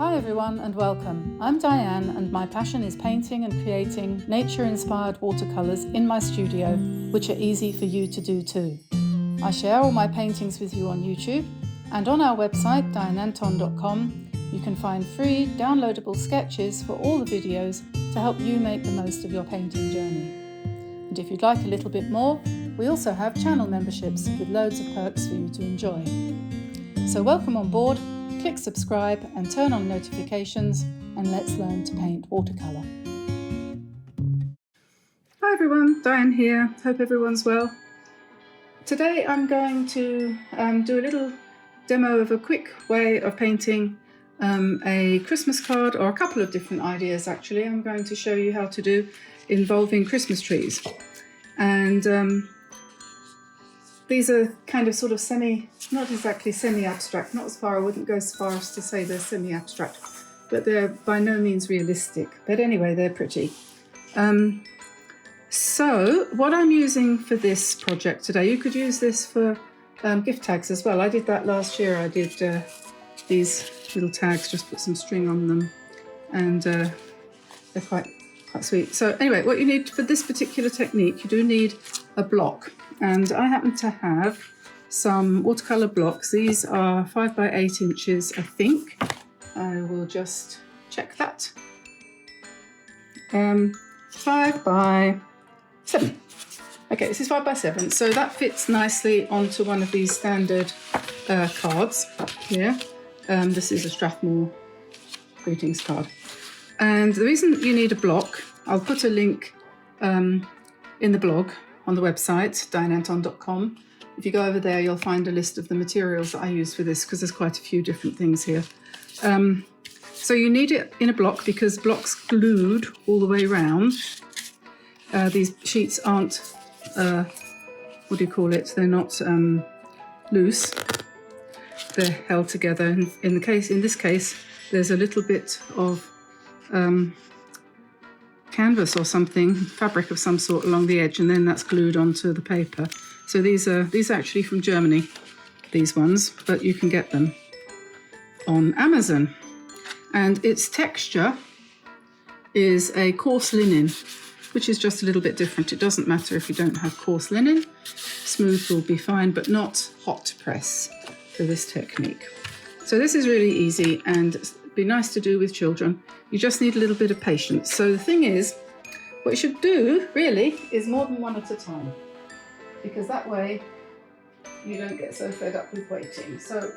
Hi everyone and welcome. I'm Diane and my passion is painting and creating nature-inspired watercolours in my studio, which are easy for you to do too. I share all my paintings with you on YouTube, and on our website dianeantone.com you can find free downloadable sketches for all the videos to help you make the most of your painting journey. And if you'd like a little bit more, we also have channel memberships with loads of perks for you to enjoy. So welcome on board. Click subscribe and turn on notifications, and let's learn to paint watercolour. Hi everyone, Diane here. Hope everyone's well. Today I'm going to do a little demo of a quick way of painting a Christmas card, or a couple of different ideas actually. I'm going to show you how to do involving Christmas trees. And these are kind of sort of not exactly semi-abstract, I wouldn't go as far as to say they're semi-abstract, but they're by no means realistic. But anyway, they're pretty. So what I'm using for this project today, you could use this for gift tags as well. I did that last year. I did these little tags, just put some string on them, and they're quite sweet. So anyway, what you need for this particular technique, you do need a block. And I happen to have some watercolour blocks. These are 5 by 8 inches, I think. I will just check that. 5 by 7. Okay, this is 5 by 7. So that fits nicely onto one of these standard cards here. This is a Strathmore greetings card. And the reason you need a block, I'll put a link in the blog on the website, dianeantone.com. If you go over there, you'll find a list of the materials that I use for this, because there's quite a few different things here. So you need it in a block because block's glued all the way around. These sheets aren't, what do you call it? They're not loose. They're held together. In this case, there's a little bit of canvas or something, fabric of some sort along the edge, and then that's glued onto the paper. So these are actually from Germany, these ones, but you can get them on Amazon. And its texture is a coarse linen, which is just a little bit different. It doesn't matter if you don't have coarse linen. Smooth will be fine, but not hot press for this technique. So this is really easy and be nice to do with children. You just need a little bit of patience. So the thing is, what you should do really is more than one at a time, because that way you don't get so fed up with waiting. So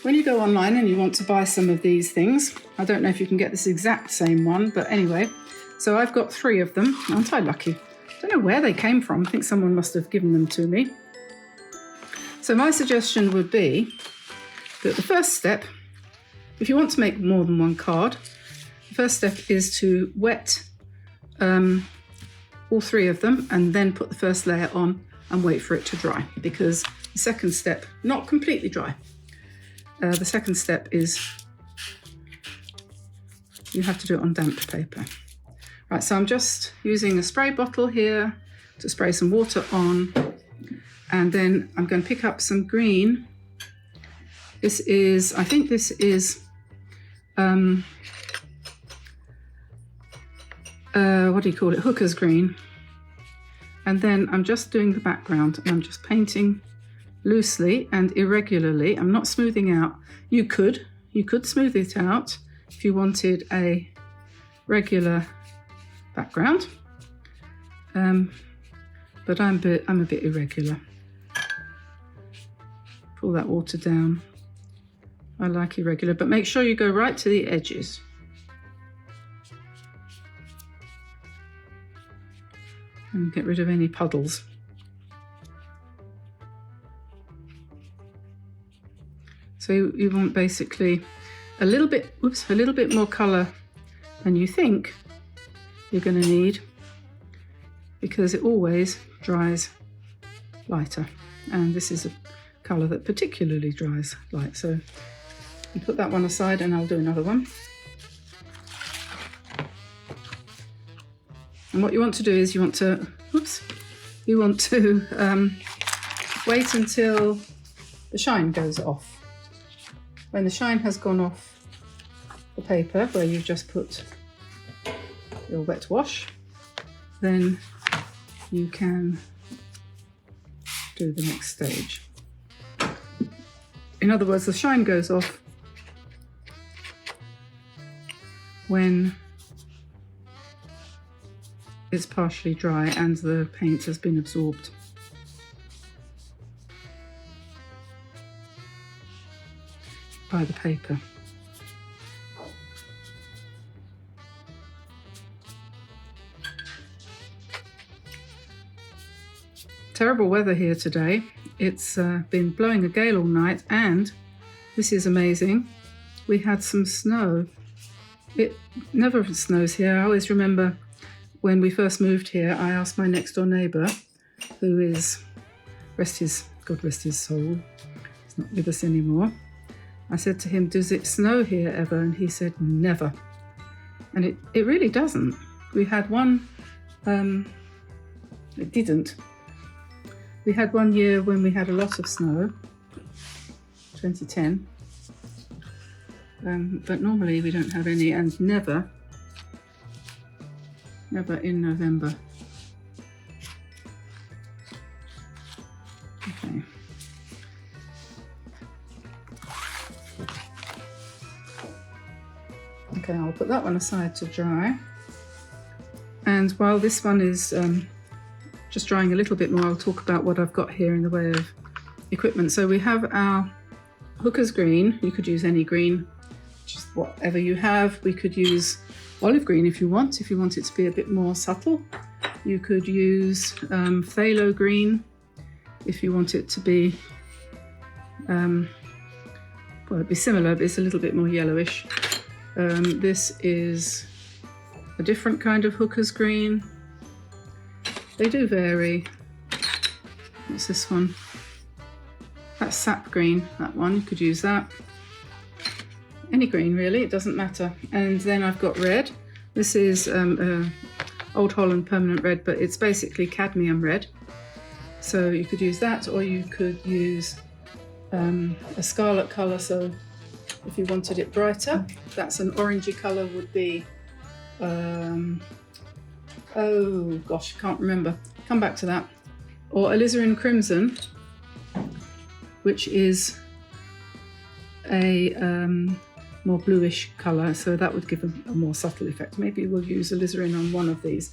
when you go online and you want to buy some of these things, I don't know if you can get this exact same one, but anyway, so I've got 3 of them. Aren't I lucky? I don't know where they came from. I think someone must have given them to me. So my suggestion would be that the first step, if you want to make more than one card, the first step is to wet all 3 of them and then put the first layer on and wait for it to dry, because the second step, not completely dry, the second step is you have to do it on damp paper. Right, so I'm just using a spray bottle here to spray some water on, and then I'm going to pick up some green. I think this is what do you call it? Hooker's green. And then I'm just doing the background, and I'm just painting loosely and irregularly. I'm not smoothing out. You could smooth it out if you wanted a regular background, but I'm a bit irregular. Pull that water down. I like irregular, but make sure you go right to the edges. And get rid of any puddles. So you want basically a little bit more colour than you think you're going to need, because it always dries lighter, and this is a colour that particularly dries light. So you put that one aside and I'll do another one. And what you want to do is you want to wait until the shine goes off. when the shine has gone off the paper where you've just put your wet wash, then you can do the next stage. In other words, the shine goes off when it's partially dry and the paint has been absorbed. By the paper. Terrible weather here today. It's been blowing a gale all night, and this is amazing, we had some snow. It never snows here. I always remember when we first moved here, I asked my next door neighbour, who is, God rest his soul, he's not with us anymore. I said to him, does it snow here ever? And he said, never. And it really doesn't. We had one, it didn't. We had one year when we had a lot of snow, 2010. But normally we don't have any, and never in November. Okay. Okay, I'll put that one aside to dry. And while this one is just drying a little bit more, I'll talk about what I've got here in the way of equipment. So we have our Hooker's green. You could use any green, just whatever you have. We could use olive green if you want it to be a bit more subtle. You could use phthalo green if you want it to be, well, it'd be similar, but it's a little bit more yellowish. This is a different kind of Hooker's green. They do vary. What's this one? That's sap green, that one, you could use that. Any green really, it doesn't matter. And then I've got red. This is Old Holland Permanent Red, but it's basically cadmium red. So you could use that, or you could use a scarlet colour, so if you wanted it brighter. That's an orangey colour, would be, oh gosh, I can't remember. Come back to that. Or alizarin crimson, which is a more bluish colour, so that would give a more subtle effect. Maybe we'll use alizarin on one of these.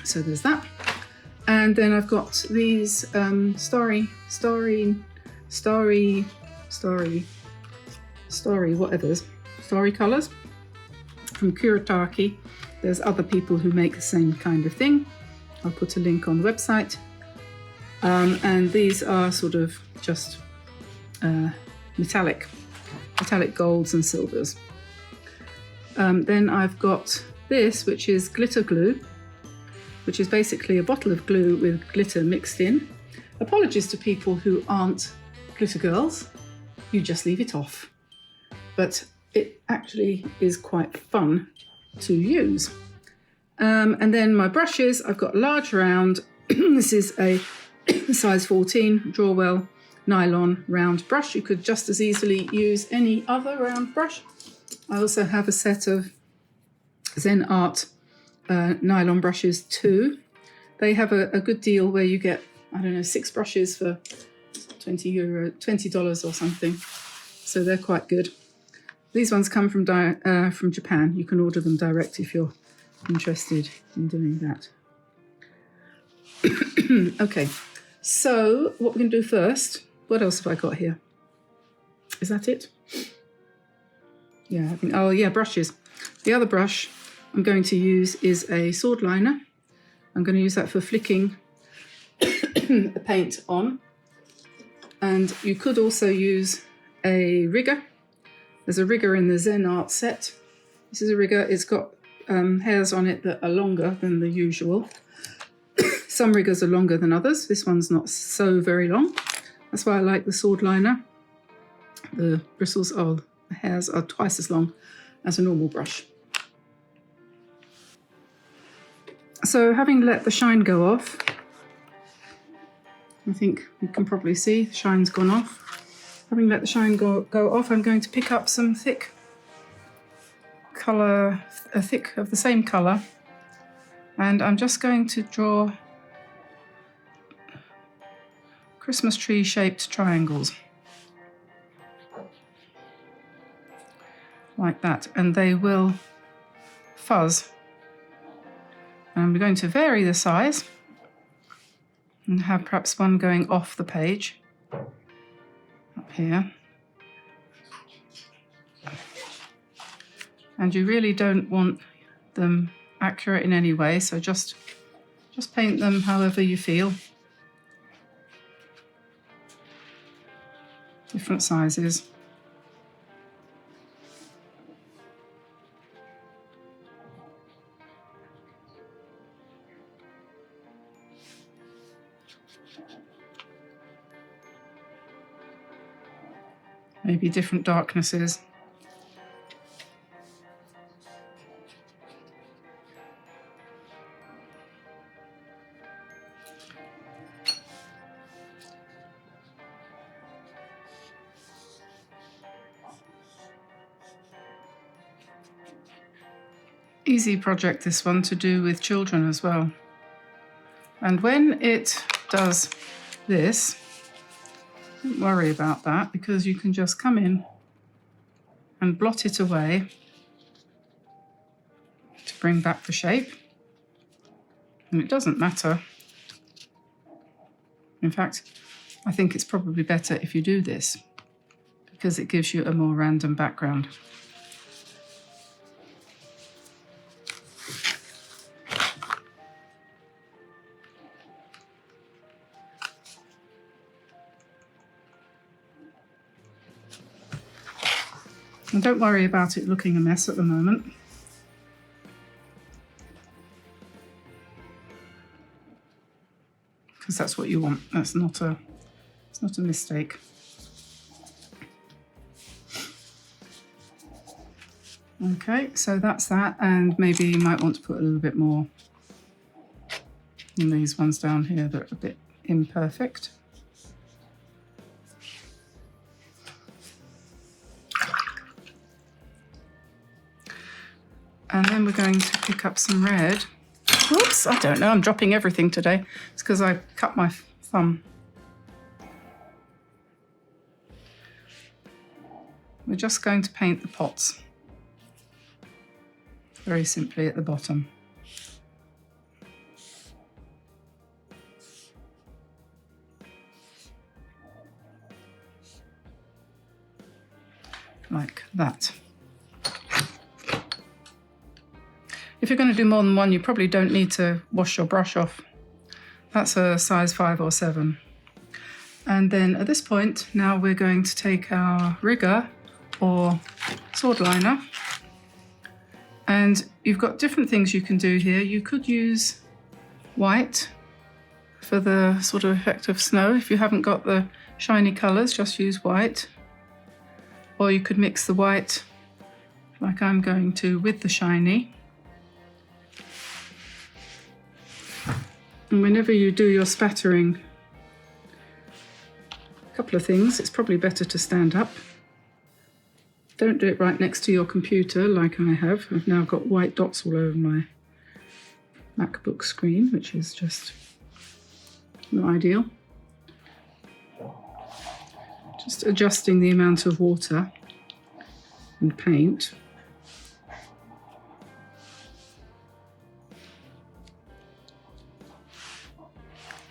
So there's that. And then I've got these starry colours from Kuretake. There's other people who make the same kind of thing. I'll put a link on the website. And these are sort of just metallic golds and silvers. Then I've got this, which is glitter glue, which is basically a bottle of glue with glitter mixed in. Apologies to people who aren't glitter girls, you just leave it off. But it actually is quite fun to use. And then my brushes, I've got large round. This is a size 14 DRAWELL nylon round brush. You could just as easily use any other round brush. I also have a set of ZEN ART nylon brushes too. They have a good deal where you get, I don't know, 6 brushes for $20 or something. So they're quite good. These ones come from Japan. You can order them direct if you're interested in doing that. Okay, so what we're going to do first, what else have I got here? Is that it? Yeah, I think, oh yeah, brushes. The other brush I'm going to use is a sword liner. I'm going to use that for flicking the paint on. And you could also use a rigger. There's a rigger in the ZEN ART set. This is a rigger. It's got hairs on it that are longer than the usual. Some riggers are longer than others. This one's not so very long. That's why I like the sword liner. The bristles are, the hairs are twice as long as a normal brush. So having let the shine go off, I think you can probably see the shine's gone off. having let the shine go off, I'm going to pick up some thick colour, thick of the same colour, and I'm just going to draw Christmas tree shaped triangles like that, and they will fuzz. And we're going to vary the size and have perhaps one going off the page up here. And you really don't want them accurate in any way, so just paint them however you feel. Different sizes. Maybe different darknesses. Easy project, this one, to do with children as well. And when it does this, don't worry about that, because you can just come in and blot it away to bring back the shape. And it doesn't matter. In fact, I think it's probably better if you do this, because it gives you a more random background. And don't worry about it looking a mess at the moment. Because that's what you want. It's not a mistake. Okay, so that's that, and maybe you might want to put a little bit more in these ones down here that are a bit imperfect. And then we're going to pick up some red. Whoops, I don't know, I'm dropping everything today. It's because I cut my thumb. We're just going to paint the pots very simply at the bottom. Like that. If you're going to do more than one, you probably don't need to wash your brush off. That's a size 5 or 7. And then at this point, now we're going to take our rigger or sword liner. And you've got different things you can do here. You could use white for the sort of effect of snow. If you haven't got the shiny colours, just use white. Or you could mix the white, like I'm going to, with the shiny. And whenever you do your spattering, a couple of things, it's probably better to stand up. Don't do it right next to your computer like I have. I've now got white dots all over my MacBook screen, which is just not ideal. Just adjusting the amount of water and paint.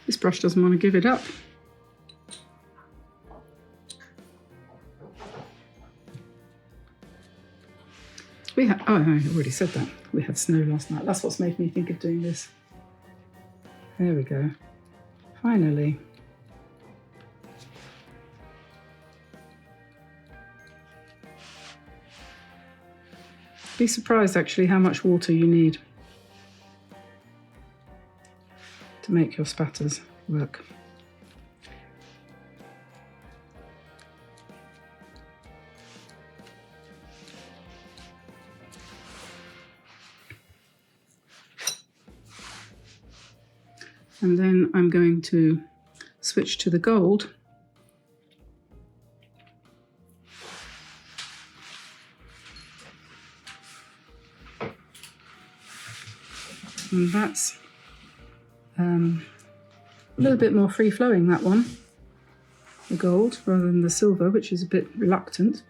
This brush doesn't want to give it up. We have, oh, I already said that. We had snow last night. That's what's made me think of doing this. There we go. Finally. Be surprised actually how much water you need to make your spatters work. And then I'm going to switch to the gold And that's a little bit more free-flowing, that one, the gold, rather than the silver, which is a bit reluctant.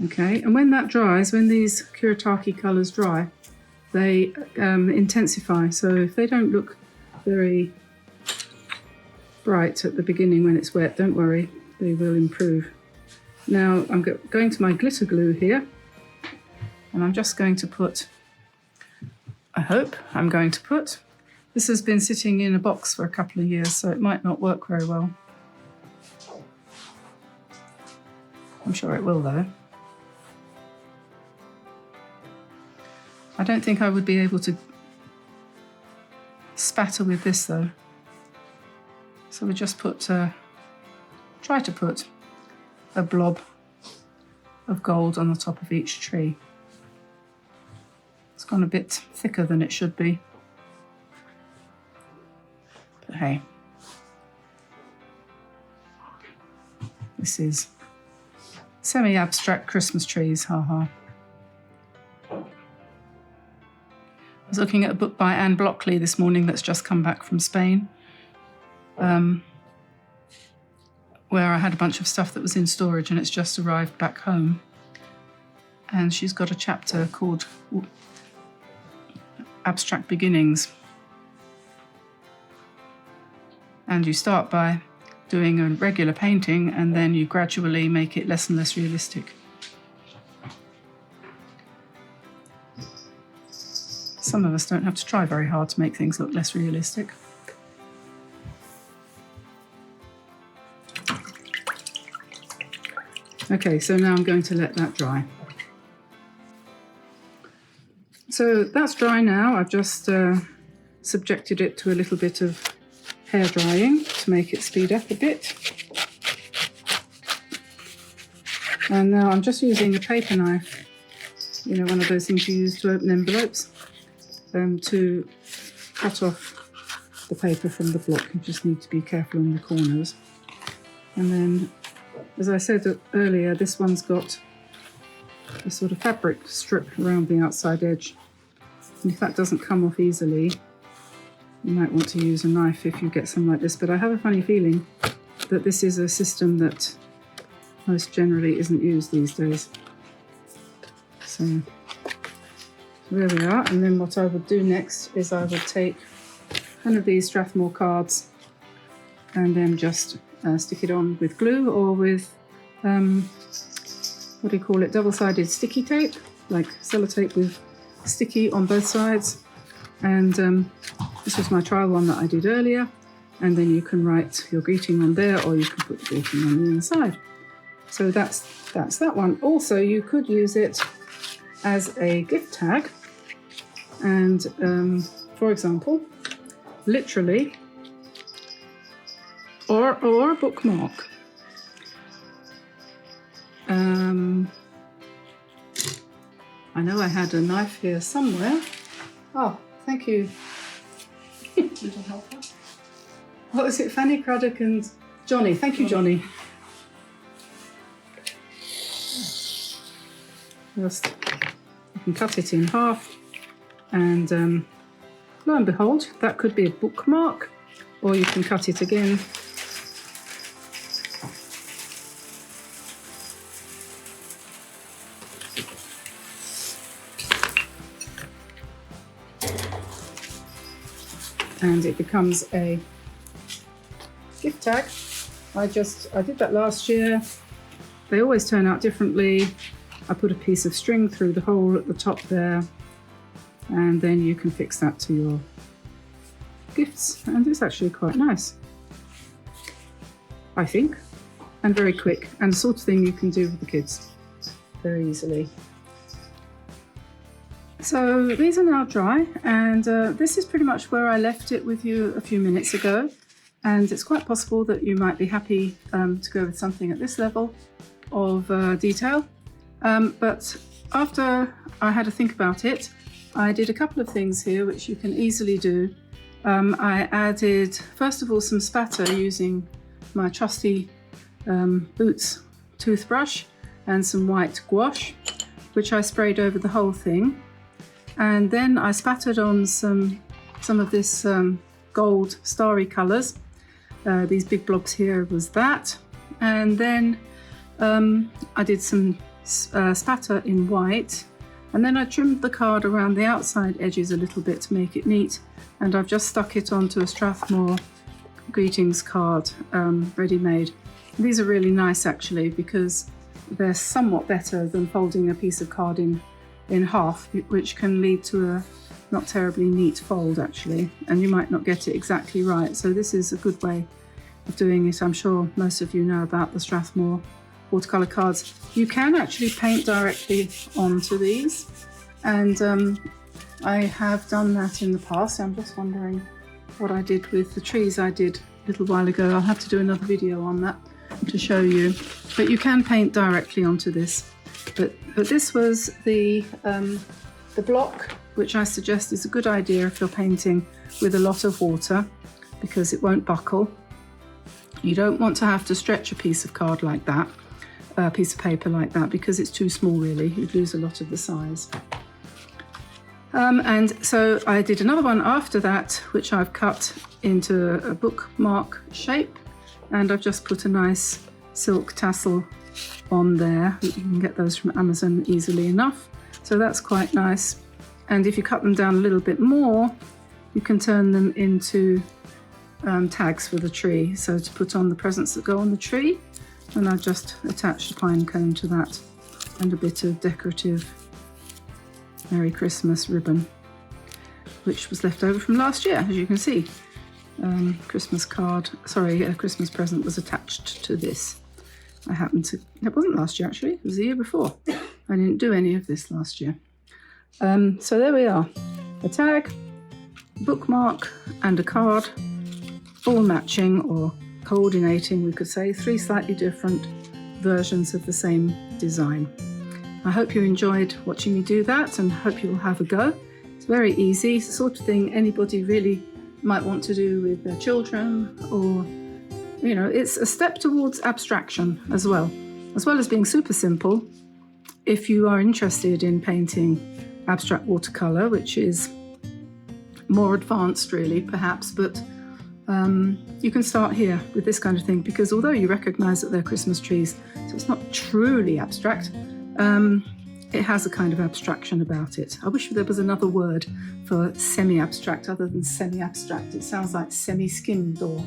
Okay, and when that dries, when these Kuretake colours dry, they intensify. So if they don't look very bright at the beginning when it's wet, don't worry, they will improve. Now I'm going to my glitter glue here, and I'm just going to put, I hope I'm going to put, this has been sitting in a box for a couple of years, so it might not work very well. I'm sure it will though. I don't think I would be able to spatter with this though. So we just put, try to put a blob of gold on the top of each tree. It's gone a bit thicker than it should be. But hey, this is semi-abstract Christmas trees, haha. I was looking at a book by Anne Blockley this morning that's just come back from Spain, where I had a bunch of stuff that was in storage and it's just arrived back home. And she's got a chapter called Abstract Beginnings. And you start by doing a regular painting and then you gradually make it less and less realistic. Some of us don't have to try very hard to make things look less realistic. Okay, so now I'm going to let that dry. So that's dry now. I've just subjected it to a little bit of hair drying to make it speed up a bit. And now I'm just using a paper knife, you know, one of those things you use to open envelopes, to cut off the paper from the block. You just need to be careful on the corners. And then, as I said earlier, this one's got a sort of fabric strip around the outside edge. And if that doesn't come off easily, you might want to use a knife if you get something like this. But I have a funny feeling that this is a system that most generally isn't used these days. So there we are. And then what I would do next is I would take one of these Strathmore cards and then just stick it on with glue or with, what do you call it, double-sided sticky tape, like sellotape with sticky on both sides. And this was my trial one that I did earlier. And then you can write your greeting on there, or you can put the greeting on the inside. So that's that one. Also, you could use it as a gift tag. And for example, literally, or a bookmark. I know I had a knife here somewhere. Oh, thank you. Little helper. What was it? Fanny Craddock and Johnny. Thank you, Johnny. Just, you can cut it in half, and lo and behold, that could be a bookmark, or you can cut it again. And it becomes a gift tag. I did that last year. They always turn out differently. I put a piece of string through the hole at the top there, and then you can fix that to your gifts, and it's actually quite nice, I think, and very quick, and the sort of thing you can do with the kids very easily. So these are now dry, and this is pretty much where I left it with you a few minutes ago, and it's quite possible that you might be happy to go with something at this level of detail. But after I had a think about it, I did a couple of things here which you can easily do. I added, first of all, some spatter using my trusty Boots toothbrush and some white gouache. which I sprayed over the whole thing. And then I spattered on some of this gold starry colours. These big blobs here was that. And then I did some spatter in white. And then I trimmed the card around the outside edges a little bit to make it neat. And I've just stuck it onto a Strathmore greetings card, ready-made. These are really nice actually, because they're somewhat better than folding a piece of card in half, which can lead to a not terribly neat fold actually, and you might not get it exactly right. So this is a good way of doing it. I'm sure most of you know about the Strathmore watercolour cards. You can actually paint directly onto these, and I have done that in the past. I'm just wondering what I did with the trees I did a little while ago. I'll have to do another video on that to show you, but you can paint directly onto this. But this was the block, which I suggest is a good idea if you're painting with a lot of water, because it won't buckle. You don't want to have to stretch a piece of card like that, a piece of paper like that, because it's too small really. You'd lose a lot of the size. And so I did another one after that, which I've cut into a bookmark shape, and I've just put a nice silk tassel on there. You can get those from Amazon easily enough, so that's quite nice. And if you cut them down a little bit more, you can turn them into tags for the tree, so to put on the presents that go on the tree. And I've just attached a pine cone to that and a bit of decorative Merry Christmas ribbon, which was left over from last year, as you can see. Christmas card, sorry, a Christmas present was attached to this. It wasn't last year actually, it was the year before. I didn't do any of this last year. So there we are, a tag, bookmark and a card, all matching or coordinating, we could say, 3 slightly different versions of the same design. I hope you enjoyed watching me do that, and hope you'll have a go. It's very easy, it's the sort of thing anybody really might want to do with their children, or, you know, it's a step towards abstraction as well as being super simple. If you are interested in painting abstract watercolour, which is more advanced really, perhaps, but you can start here with this kind of thing, because although you recognise that they're Christmas trees, so it's not truly abstract, it has a kind of abstraction about it. I wish there was another word for semi-abstract other than semi-abstract. It sounds like semi-skimmed or,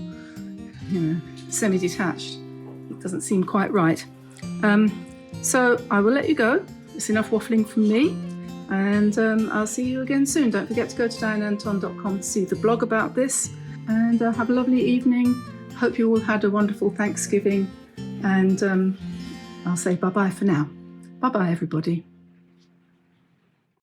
you know, semi-detached. It doesn't seem quite right. So I will let you go. It's enough waffling from me, and I'll see you again soon. Don't forget to go to dianeantone.com to see the blog about this, and have a lovely evening. Hope you all had a wonderful Thanksgiving, and I'll say bye-bye for now. Bye-bye, everybody.